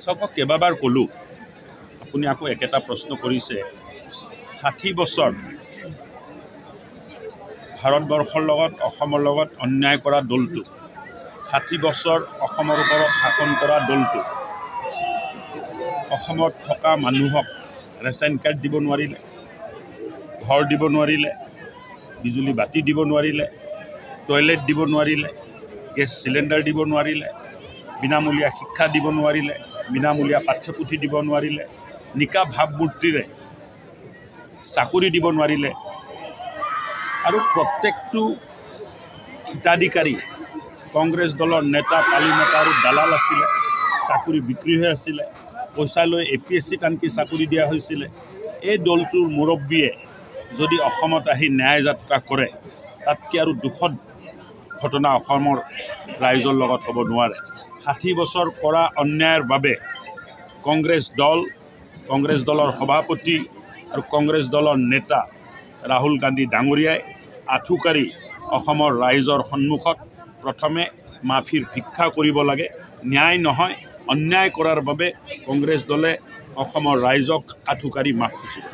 চাওক কেইবাবাৰ ক'লোঁ আপুনি আকৌ একেটা প্ৰশ্ন কৰিছে 60 বছৰ ভাৰতবৰ্ষৰ লগত অসমৰ লগত অন্যায় কৰা দলটো 60 বছৰ অসমৰ ওপৰত শাসন কৰা দলটো অসমত থকা মানুহক ৰেচন কাৰ্ড দিব নোৱাৰিলে ঘৰ দিব নোৱাৰিলে বিজুলী বাতি দিব নোৱাৰিলে টয়লেট দিব নোৱাৰিলে গেছ চিলিণ্ডাৰ দিব নোৱাৰিলে বিনামূলীয়া শিক্ষা দিব নোৱাৰিলে বিনামূলীয়া পাঠ্যপুথি দিব নোৱাৰিলে নিকা ভাৱমূৰ্তিৰে চাকৰি দিব নোৱাৰিলে আৰু প্ৰত্যেকটো হিতাধিকাৰী কংগ্ৰেছ দলৰ নেতা পালি নেতা আৰু দালাল আছিলে চাকৰি বিক্ৰী হৈ আছিলে পইচা লৈ APSCত আনকি চাকৰি দিয়া হৈছিলে এই দলটোৰ মুৰব্বীয়ে যদি অসমত আহি ন্যায় যাত্ৰা কৰে তাতকৈ আৰু দুখদ ঘটনা অসমৰ ৰাইজৰ লগত হ'ব নোৱাৰে 60 বছৰ কৰা অন্যায়ৰ বাবে কংগ্ৰেছ দলৰ সভাপতি আৰু কংগ্ৰেছ দলৰ নেতা ৰাহুল গান্ধী ডাঙৰীয়াই আঁঠুকাৰি অসমৰ ৰাইজৰ সন্মুখত প্ৰথমে মাফিৰ ভিক্ষা কৰিব লাগে ন্যায় নহয় অন্যায় কৰাৰ বাবে কংগ্ৰেছ দলে অসমৰ ৰাইজক আঁঠুকাৰি মাফ খুজিব